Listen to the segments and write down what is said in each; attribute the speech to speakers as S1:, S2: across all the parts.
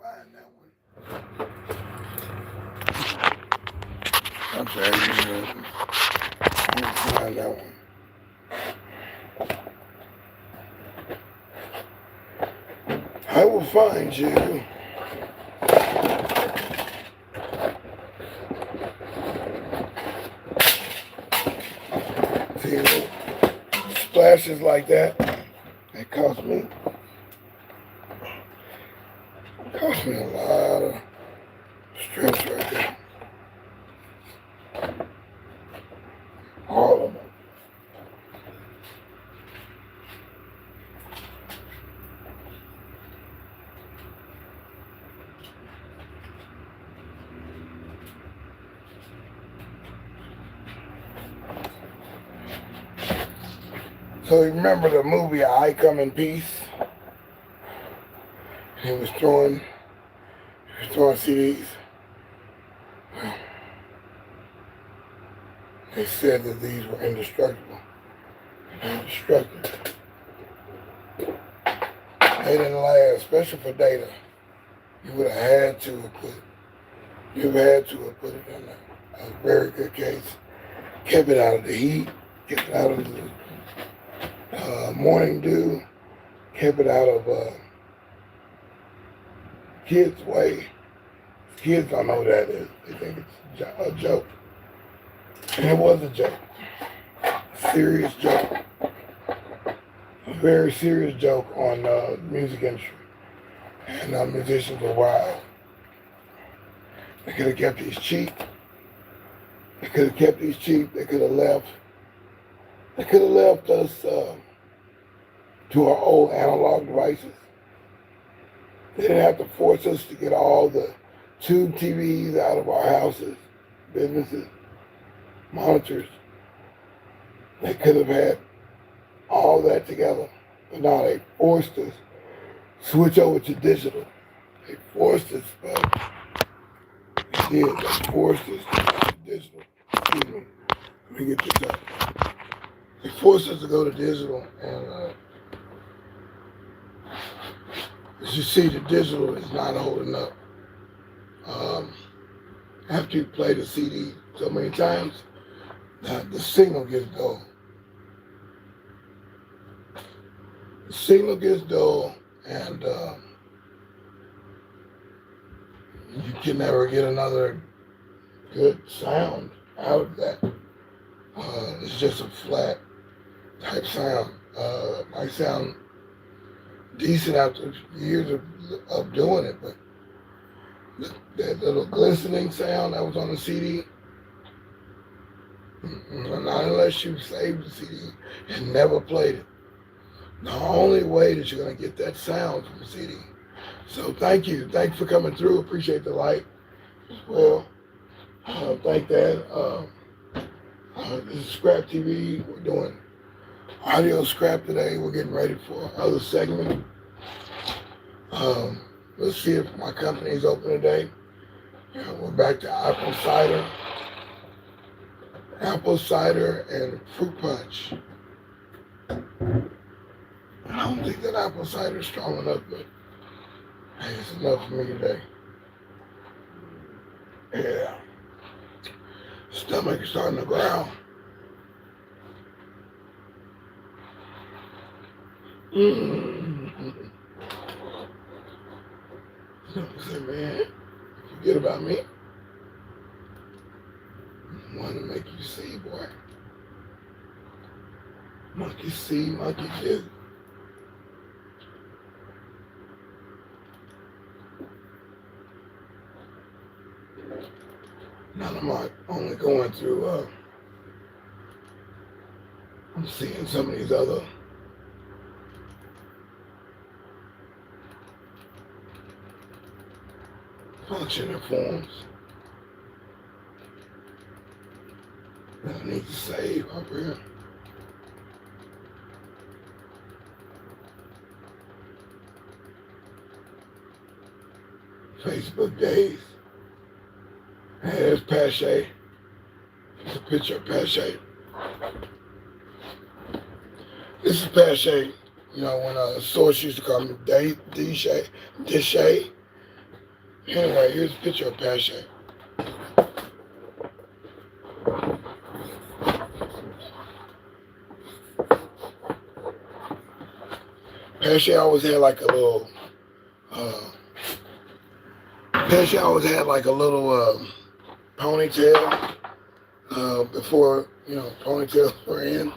S1: find that one. I'm sorry, I can't find that one. I will find you. See, little splashes like that, it cost me a lot of stress right there. All of them. So you remember the movie I Come in Peace? He was throwing CDs. They said that these were indestructible. Indestructible. They didn't last, especially for data. You would have had to have put it in a very good case. Kept it out of the heat, kept it out of the morning dew, kept it out of kids' way. Kids don't know what that is. They think it's a joke. And it was a joke. Serious joke. A very serious joke on the music industry. And musicians were wild. They could have kept these cheap. They could have kept these cheap. They could have left us to our old analog devices. They didn't have to force us to get all the tube TVs out of our houses, businesses, monitors. They could have had all that together. But now they forced us to switch over to digital. They forced us, they forced us to digital. Excuse me. Let me get this up. They forced us to go to digital, and as you see, the digital is not holding up. After you play the CD so many times, the signal gets dull. The signal gets dull, and you can never get another good sound out of that. It's just a flat type sound. Might sound decent after years of doing it, but that little glistening sound that was on the CD, not unless you saved the CD and never played it. The only way that you're going to get that sound from the CD. So thank you for coming through. Appreciate the like as well. Thank that. This is ScrAp TV. We're doing audio ScrAp today. We're getting ready for another segment. Let's see if my company is open today. We're back to apple cider and fruit punch. I don't think that apple cider is strong enough, but hey, it's enough for me today. Yeah. Stomach is starting to growl. Say, man, forget about me. I want to make you see, boy. Monkey see, monkey do. Now I'm only going through, I'm seeing some of these other functioning forms that I need to save up here. Facebook days. Hey, there's Pache. It's a picture of Pache. This is Pache. You know, when a source used to call me deSz'e. Anyway, here's a picture of Pache. Pache always had like a little, Pache always had like a little ponytail before, you know, ponytails were in.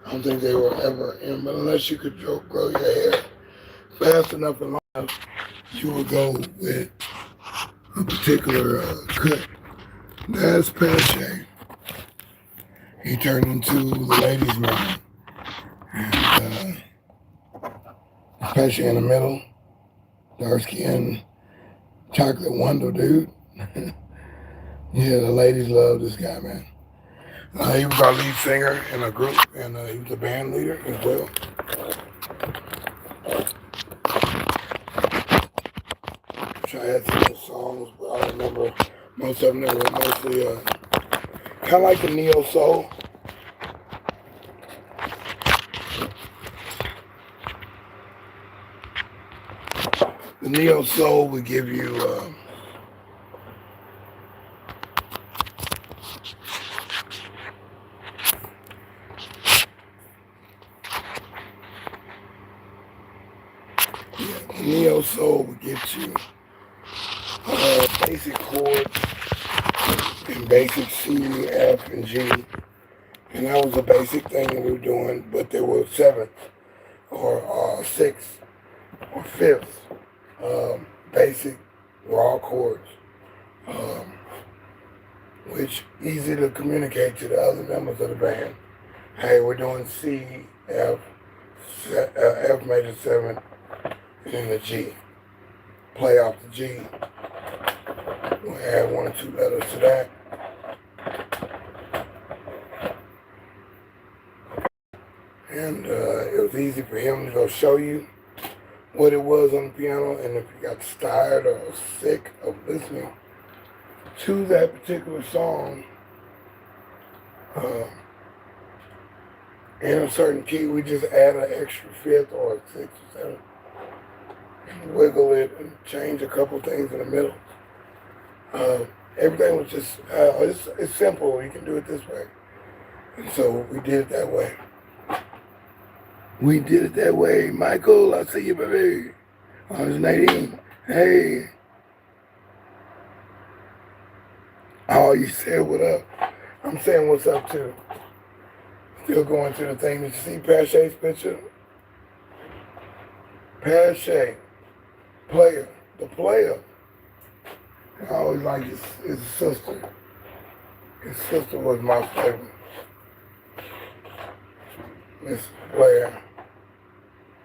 S1: I don't think they were ever in, but unless you could grow your hair fast enough and long enough, you would go with a particular cut. That's Pache. He turned into the ladies' man. And Pache in the middle, dark skin, chocolate wonder dude. Yeah, the ladies love this guy, man. He was our lead singer in a group, and he was a band leader as well. Which I had some songs, but I remember most of them that were mostly kind of like the neo soul. The neo soul would give you the neo soul would get you basic chords and basic C, F, and G, and that was a basic thing that we were doing. But there were seventh or sixth or fifth basic raw chords, which easy to communicate to the other members of the band. Hey, we're doing C, F, F major 7, and then the G. Play off the G. We'll add 1 or 2 letters to that. And it was easy for him to go show you what it was on the piano, and if you got tired or sick of listening to that particular song in a certain key, we just add an extra fifth or a sixth or seventh and wiggle it and change a couple things in the middle. Everything was just, it's simple, you can do it this way. And so we did it that way. We did it that way. Michael, I see you, baby. Oh, it's Nadine. Hey. Oh, you said what up. I'm saying what's up, too. Still going to the thing. Did you see Pache's picture? Pache. Player. The player. I always like his sister. His sister was my favorite. Miss Blair.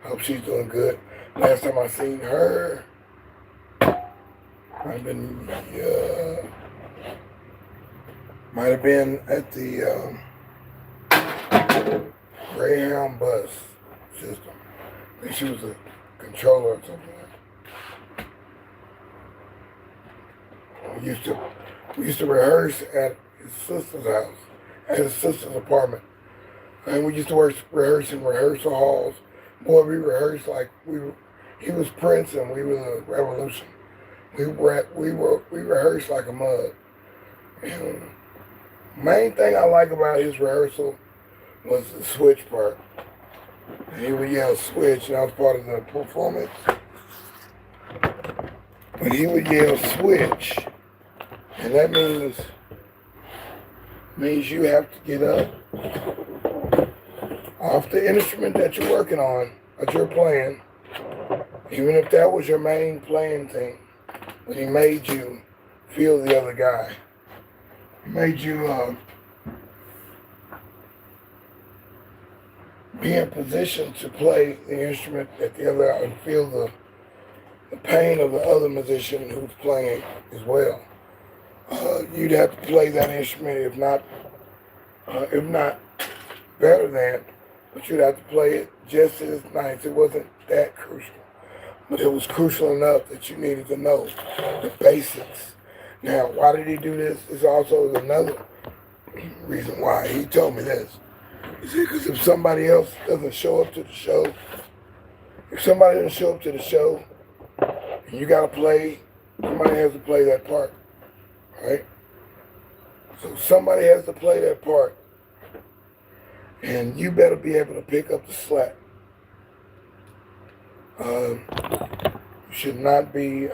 S1: Hope she's doing good. Last time I seen her, might have been at the Greyhound bus system. I think she was a controller or something like that. We used to rehearse at his sister's house, at his sister's apartment. And we used to rehearse in rehearsal halls. Boy, we rehearsed like he was Prince and we were the Revolution. We rehearsed like a mug. And main thing I like about his rehearsal was the switch part. And he would yell switch, and that was part of the performance. But he would yell switch, and that means you have to get up off the instrument that you're working on, that you're playing, even if that was your main playing thing, but he made you feel the other guy. He made you be in position to play the instrument at the other and feel the pain of the other musician who's playing as well. You'd have to play that instrument, if not better than, but you'd have to play it just as nice. It wasn't that crucial, but it was crucial enough that you needed to know the basics. Now, why did he do this? Is also another reason why. He told me this. He said, because if somebody else doesn't show up to the show, and you got to play Somebody has to play that part, right? So somebody has to play that part, and you better be able to pick up the slack. You should not be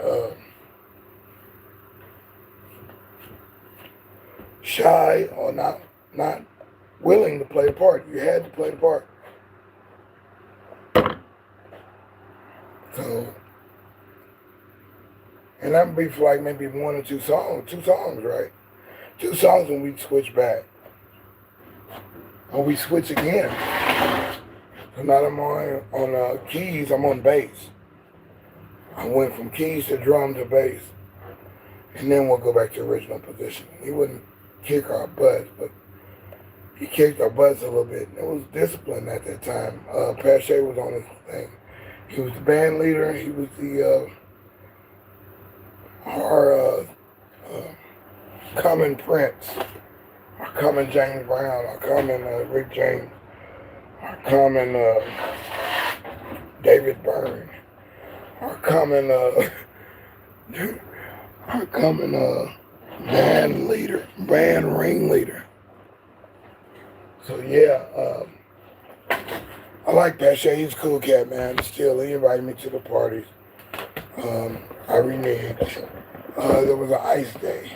S1: shy or not willing to play the part. You had to play the part. So, and that would be for like maybe one or two songs, right? 2 songs when we switch back. Or we switch again. So now I'm on keys, I'm on bass. I went from keys to drum to bass. And then we'll go back to original position. He wouldn't kick our butts, but he kicked our butts a little bit. It was discipline at that time. Pache was on his thing. He was the band leader. He was the our common Prince, our common James Brown, our common Rick James, our common David Byrne, our common our common band leader, band ringleader. So yeah, I like Pache. He's a cool cat, man. Still, he invited me to the parties. I reneged. There was an ice day.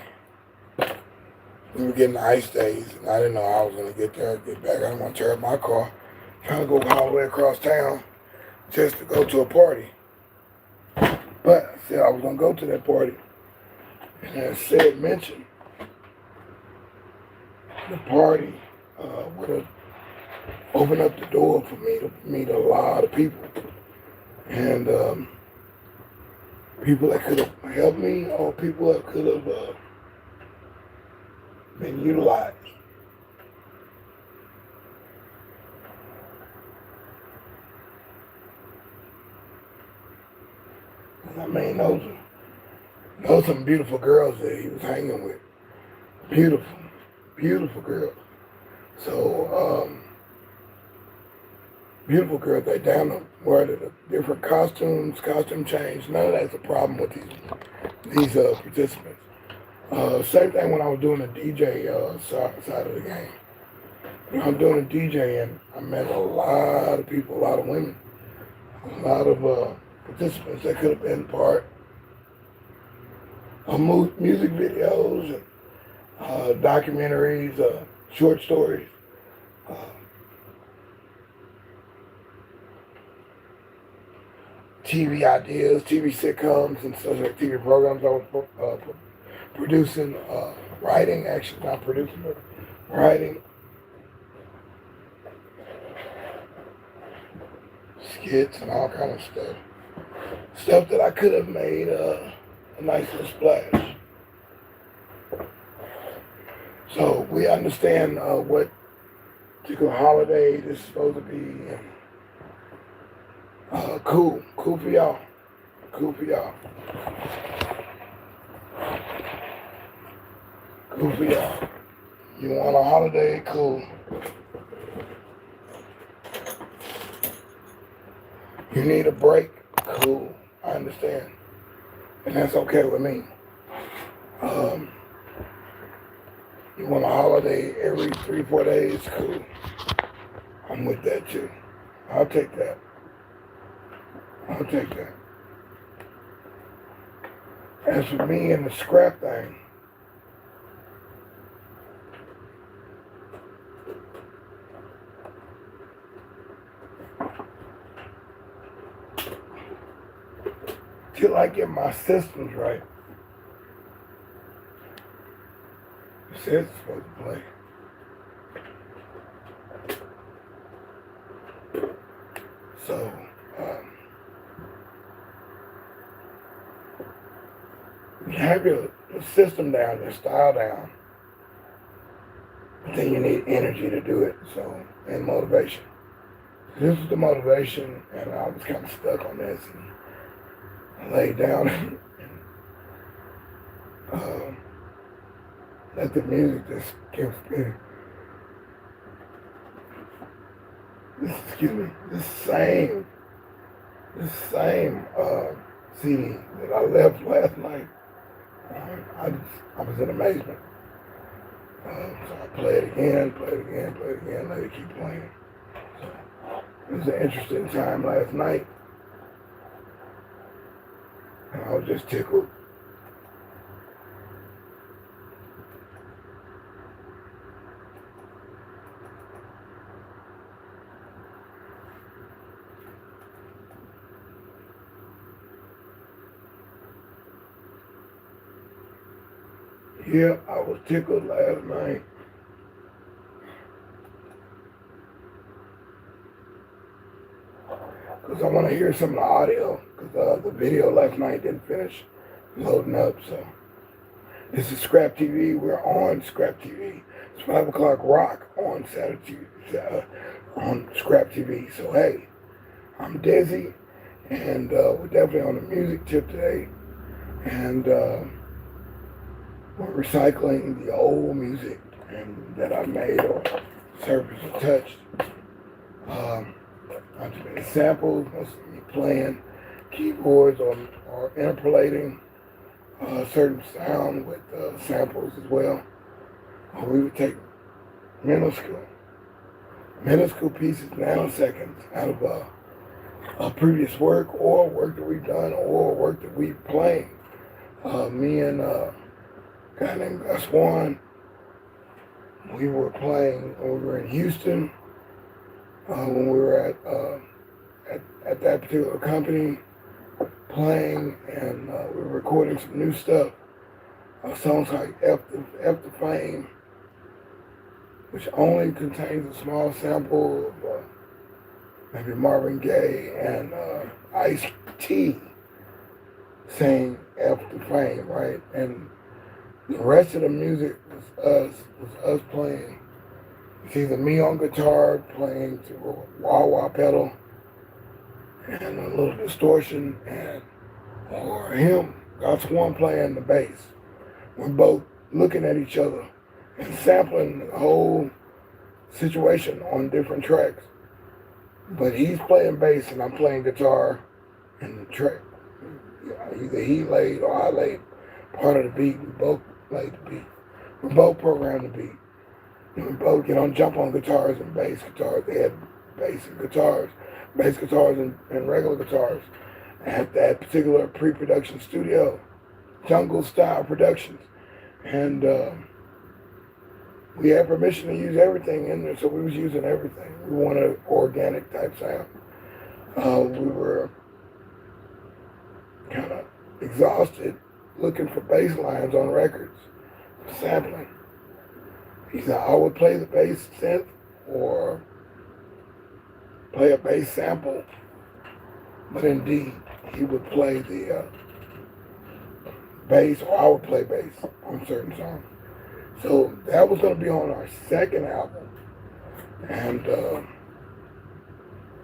S1: We were getting ice days, and I didn't know how I was going to get there, get back. I didn't want to tear up my car. Trying to go all the way across town just to go to a party. But I said I was going to go to that party. And as said mentioned, the party would have opened up the door for me to meet a lot of people. And people that could have helped me or people that could have been utilized. And I mean, those are some beautiful girls that he was hanging with. Beautiful, beautiful girls. So, beautiful girls, they down to wear the different costumes, costume change. None of that's a problem with these participants. Same thing when I was doing the DJ side of the game. When I was doing the DJing, I met a lot of people, a lot of women, a lot of participants that could have been part of music videos, and documentaries, short stories. TV ideas, TV sitcoms, and such like TV programs I was producing, writing, actually not producing, but writing, skits and all kind of stuff. Stuff that I could have made a nice little splash. So we understand what particular holiday this is supposed to be. And, cool for y'all. Cool for y'all. Cool for y'all. You want a holiday? Cool. You need a break? Cool. I understand. And that's okay with me. You want a holiday every 3-4 days? Cool. I'm with that too. I'll take that. I'll take that. As for me and the ScrAp thing, till I get my systems right, it says it's supposed to play. So, you have your system down, your style down, but then you need energy to do it, so, and motivation. This is the motivation, and I was kind of stuck on this, and I laid down and let the music just keep spinning. This same CD that I left last night I was in amazement. So I play it again, let it keep playing. So it was an interesting time last night, and I was just tickled. Yeah, I was tickled last night. Because I want to hear some of the audio. Because the video last night didn't finish loading up. So this is ScrAp TV. We're on ScrAp TV. It's 5 o'clock rock on Saturday on ScrAp TV. So hey, I'm deSz'e, and we're definitely on a music tip today. And we're recycling the old music that I made or surfaced or touched. I've just made samples, mostly playing keyboards or interpolating certain sound with samples as well. We would take minuscule pieces, nanoseconds, out of a previous work or work that we've done or work that we've playing. Me and a guy named Gus, we were playing over in Houston when we were at that particular company playing, and we were recording some new stuff. Songs like F the Fame, which only contains a small sample of maybe Marvin Gaye and Ice-T saying F the Fame, right? And the rest of the music was us playing. It's either me on guitar playing through a wah-wah pedal and a little distortion, or him, Gus, playing the bass. We're both looking at each other and sampling the whole situation on different tracks. But he's playing bass and I'm playing guitar in the track. Either he laid or I laid part of the beat. We both laid the beat. We both programmed the beat. And we both jump on guitars and bass guitars. They had bass guitars and regular guitars at that particular pre-production studio, Jungle Style Productions. And we had permission to use everything in there, so we was using everything. We wanted an organic type sound. We were kind of exhausted looking for bass lines on records, sampling. Either I would play the bass synth or play a bass sample, but indeed he would play the bass, or I would play bass on certain songs. So that was going to be on our second album, and a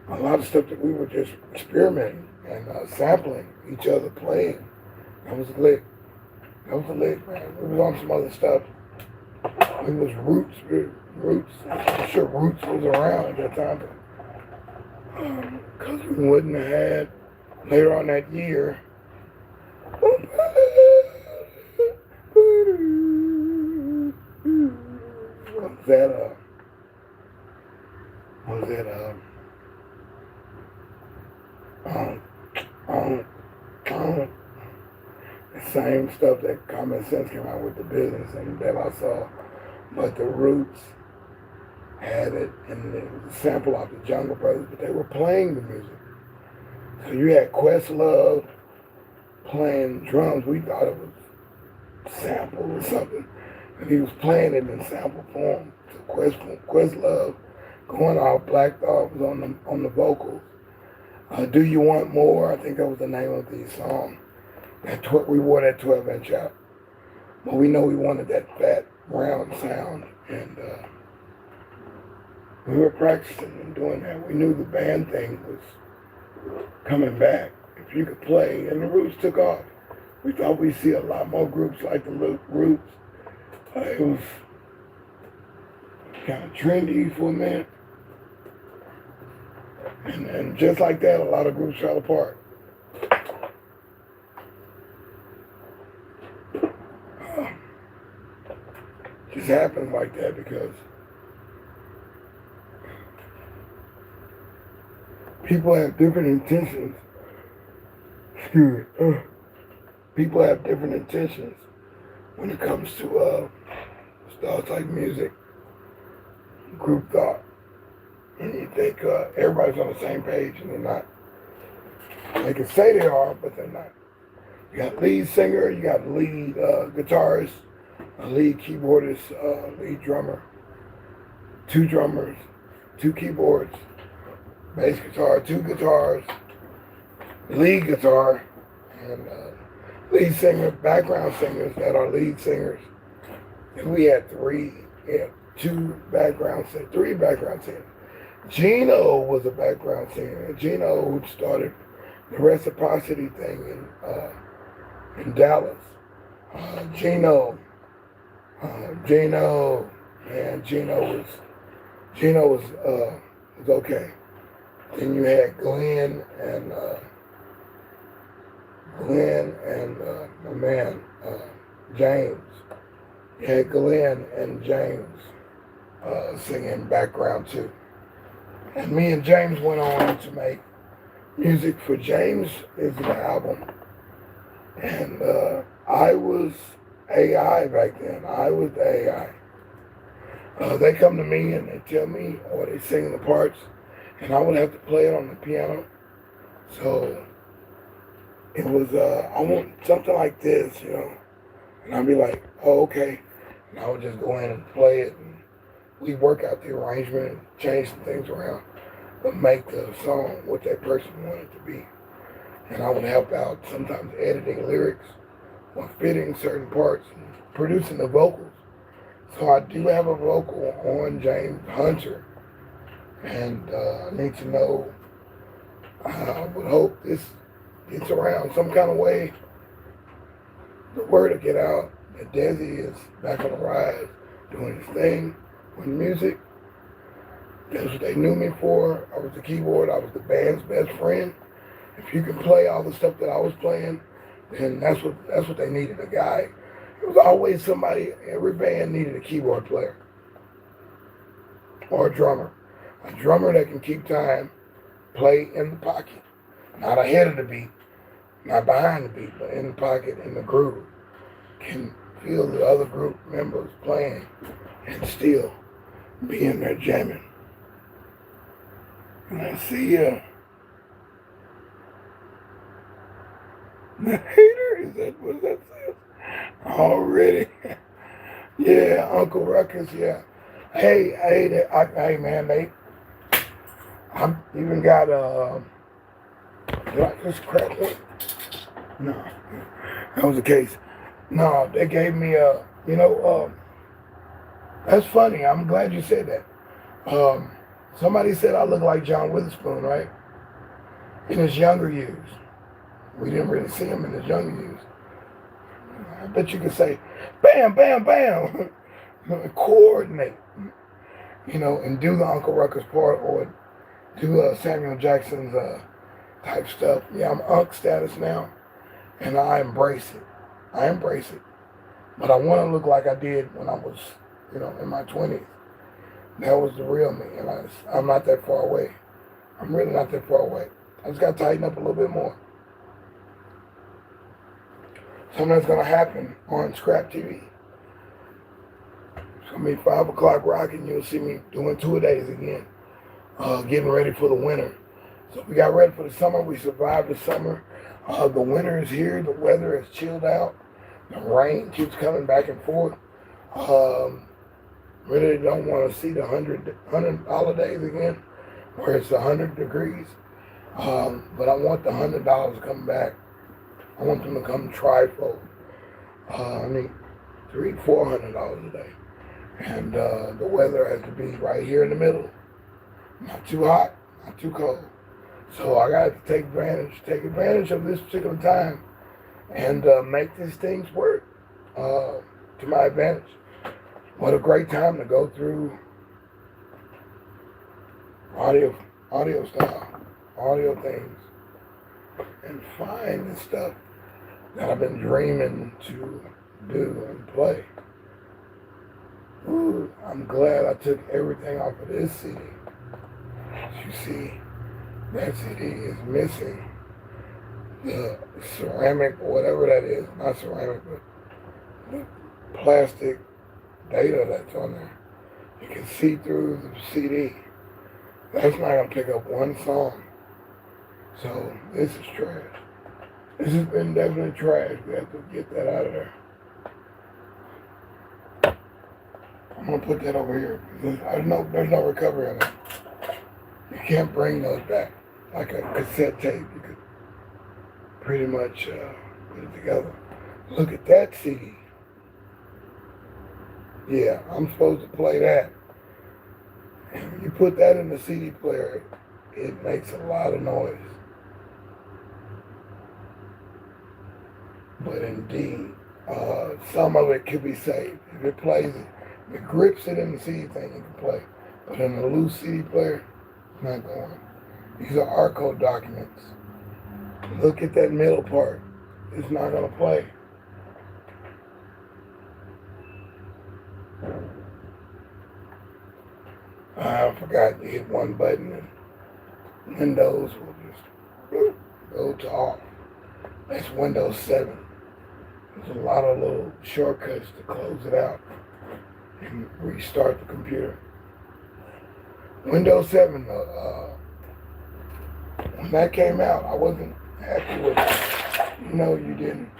S1: lot of stuff that we were just experimenting and sampling each other playing. That was lit. That was lit, man. We was on some other stuff. It was Roots. I'm sure Roots was around at that time, because we wouldn't have had later on that year. The same stuff that Common Sense came out with the business and that I saw, but the Roots had it, and it was a sample off the Jungle Brothers, but they were playing the music. So you had Questlove playing drums. We thought it was sample or something, and he was playing it in sample form. So Questlove going off, Black Thought was on the vocals. Do You Want More? I think that was the name of the song. We wore that 12-inch out, but we know we wanted that fat, round sound, and we were practicing and doing that. We knew the band thing was coming back. If you could play, and the Roots took off. We thought we'd see a lot more groups like the Roots. It was kind of trendy for a minute. And just like that, a lot of groups fell apart. just happens like that because people have different intentions. Excuse me. People have different intentions when it comes to stuff like music, group thought. And you think everybody's on the same page, and they're not. They can say they are, but they're not. You got lead singer, you got lead guitarist, a lead keyboardist, lead drummer, two drummers, two keyboards, bass guitar, two guitars, lead guitar, and lead singer, background singers that are lead singers. And we had three background singers. Gino was a background singer. Gino, who started the reciprocity thing in Dallas. Gino, man, Gino was okay. Then you had Glenn and my man James. You had Glenn and James singing background too. And me and James went on to make music for James' is an album. And I was AI back then. I was the AI. They come to me and they tell me, or they sing the parts, and I would have to play it on the piano. So it was, I want something like this, you know. And I'd be like, oh, okay. And I would just go in and play it. And we'd work out the arrangement and change some things around, but make the song what that person wanted to be. And I would help out sometimes editing lyrics or fitting certain parts and producing the vocals. So I do have a vocal on James Hunter. And I need to know, I would hope this gets around some kind of way. The word will get out that deSz'e is back on the rise, doing his thing with music. That's what they knew me for. I was the keyboard, I was the band's best friend. If you can play all the stuff that I was playing, then that's what they needed, a guy. It was always somebody, every band needed a keyboard player. Or a drummer. A drummer that can keep time, play in the pocket. Not ahead of the beat, not behind the beat, but in the pocket, in the groove. Can feel the other group members playing and still be in there jamming. And I see the hater, is that what that says? Already. Yeah, Uncle Ruckus, yeah. Hey man, I even got did I just crack one? No, that was the case. No, they gave me that's funny. I'm glad you said that. Somebody said I look like John Witherspoon, right? In his younger years. We didn't really see him in his younger years. I bet you could say, bam, bam, bam, coordinate, and do the Uncle Ruckus part or do Samuel Jackson's type stuff. Yeah, I'm Unc status now, and I embrace it. But I want to look like I did when I was, in my 20s. That was the real me, and I'm not that far away. I'm really not that far away. I just got to tighten up a little bit more. Something that's going to happen on ScrAp TV. It's going to be 5 o'clock rocking. You'll see me doing 2-a-days again, getting ready for the winter. So we got ready for the summer. We survived the summer. The winter is here. The weather has chilled out. The rain keeps coming back and forth. Really don't want to see the $100 holidays again, where it's 100 degrees. But I want the $100 to come back. I want them to come trifold. I need $300-400 a day. And the weather has to be right here in the middle. Not too hot, not too cold. So I got to take advantage of this particular time and make these things work to my advantage. What a great time to go through audio style, audio things, and find the stuff that I've been dreaming to do and play. Ooh, I'm glad I took everything off of this CD. As you see, that CD is missing the ceramic or whatever that is. Not ceramic, but the plastic data that's on there. You can see through the CD. That's not going to pick up one song. So this is trash. This has been definitely trash. We have to get that out of there. I'm going to put that over here. There's no recovery on that. You can't bring those back. Like a cassette tape, you could pretty much put it together. Look at that CD. Yeah, I'm supposed to play that. And when you put that in the CD player, it makes a lot of noise. But indeed, some of it could be saved. If it plays it, if it grips it in the CD thing, you can play. But in a loose CD player, it's not going. These are ARCO documents. Look at that middle part. It's not going to play. I forgot to hit one button and Windows will just go to off. That's Windows 7. There's a lot of little shortcuts to close it out and restart the computer. Windows 7, when that came out, I wasn't happy with it. You know you didn't.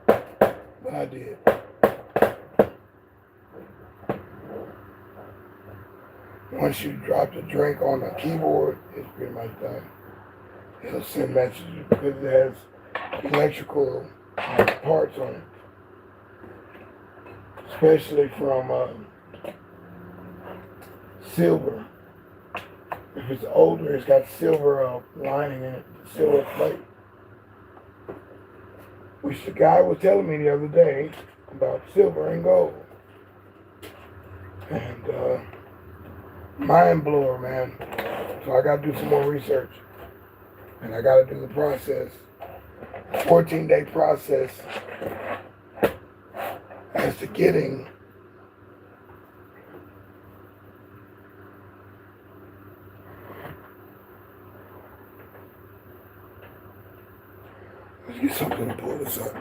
S1: But I did. Once you drop the drink on the keyboard, it's pretty much done. It'll send messages because it has electrical parts on it. Especially from silver. If it's older, it's got silver lining in it, silver plate. Which the guy was telling me the other day about silver and gold. And mind blower, man. So I got to do some more research. And I got to do the process. 14-day process as to getting let's get something to pull this up.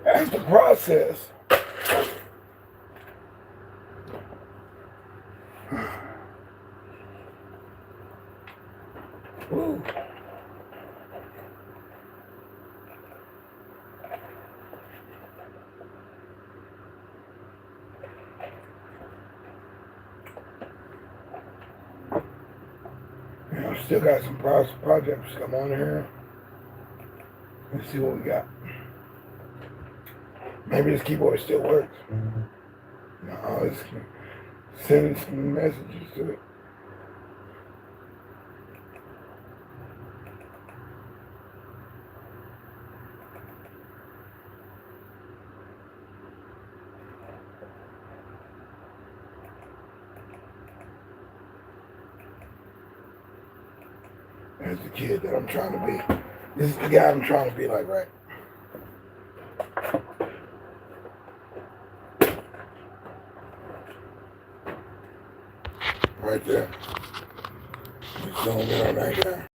S1: As the process, ooh. Still got some projects come on here. Let's see what we got. Maybe this keyboard still works. No, it's sending some messages to it. There's the kid that I'm trying to be. This is the guy I'm trying to be like, right? Right there. Let's zoom in on that guy.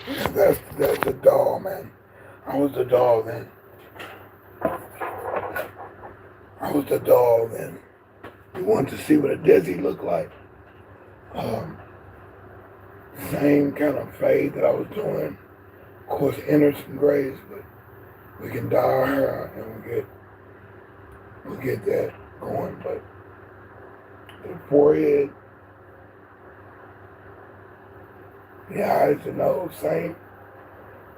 S1: Yeah, that's the doll, man. I was the doll then. I was the doll then. You want to see what a deSz'e looked like? Same kind of fade that I was doing. Of course, enter some grays, but we can dye our hair out and we'll get that going. But the forehead, the eyes, the nose, same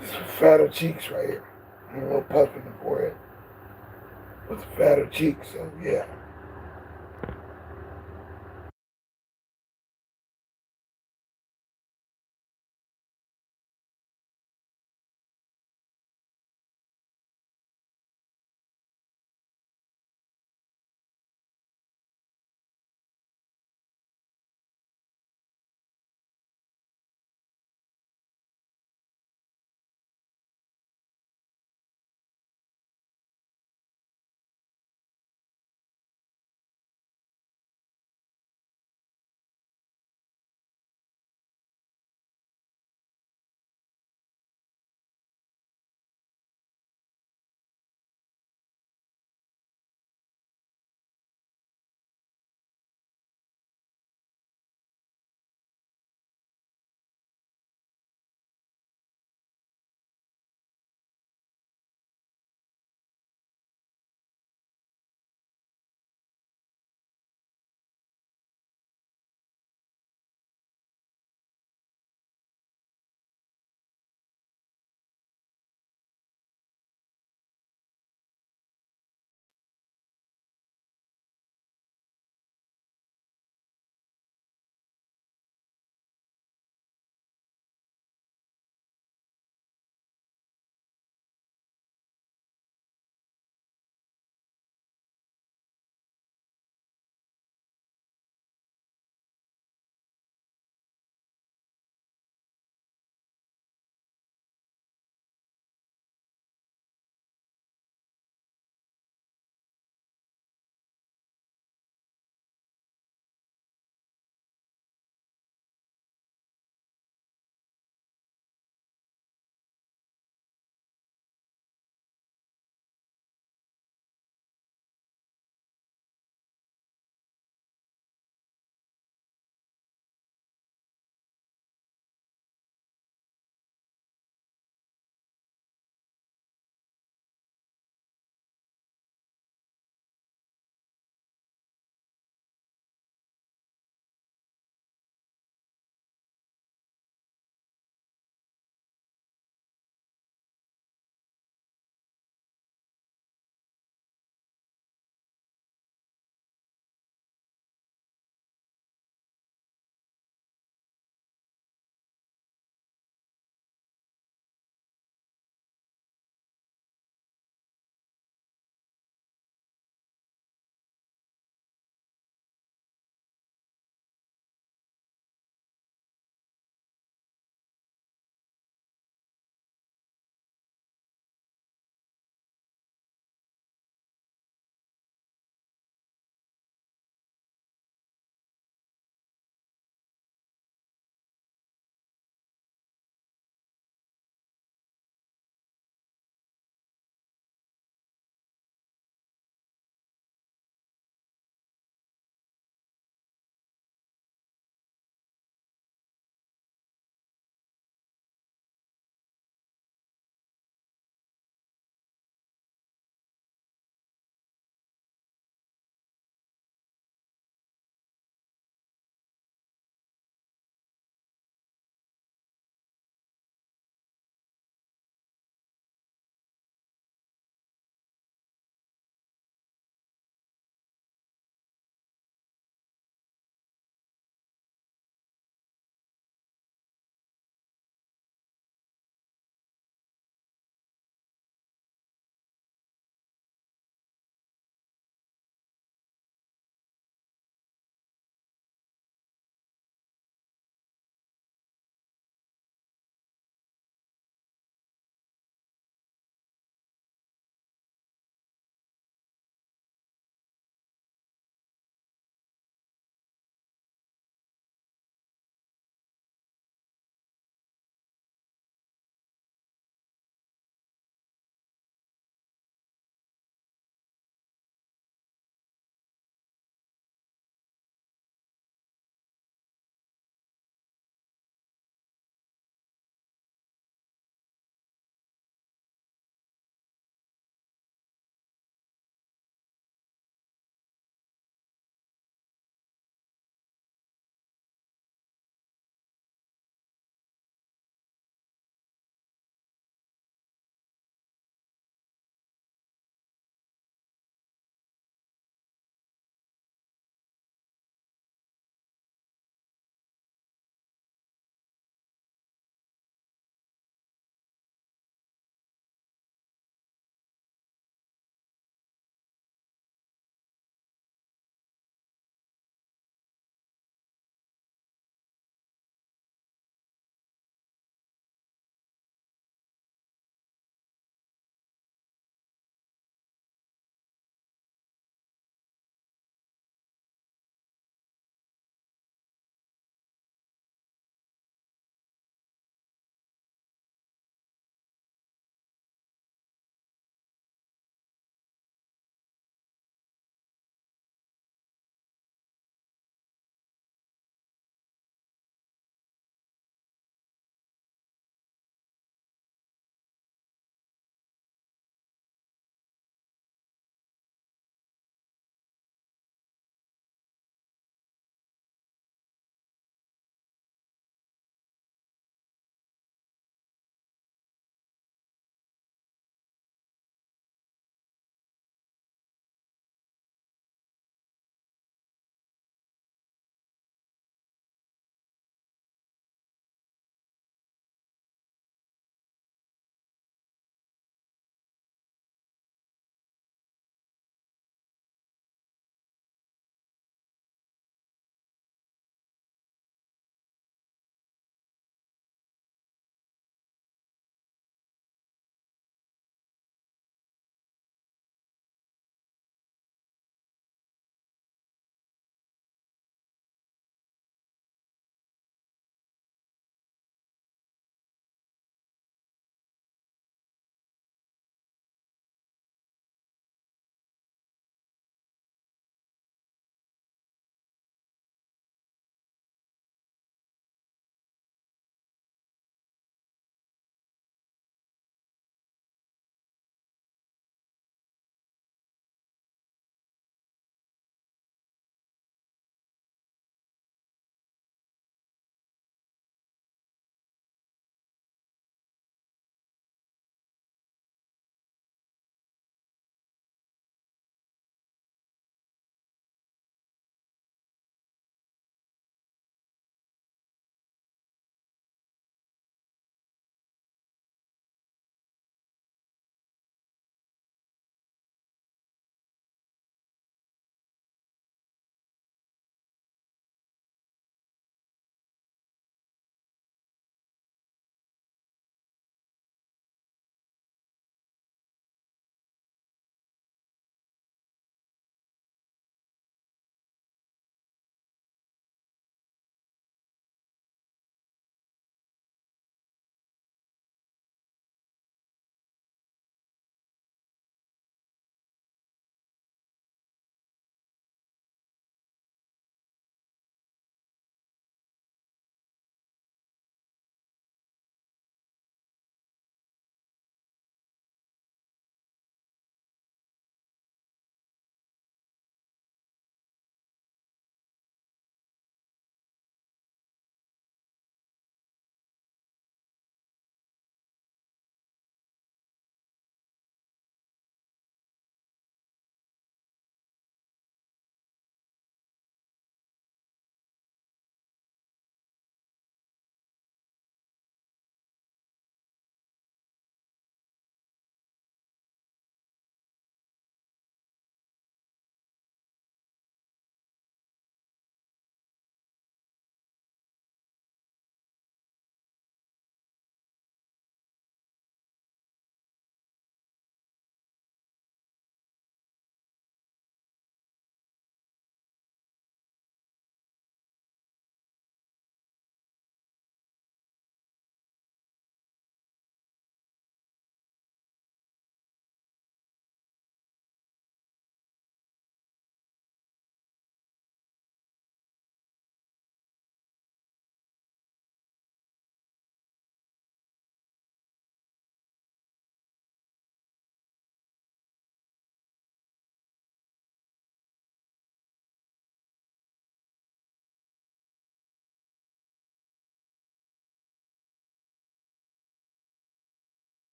S1: Just fatter cheeks right here. And a little puff in the forehead. With the fatter cheeks, so yeah.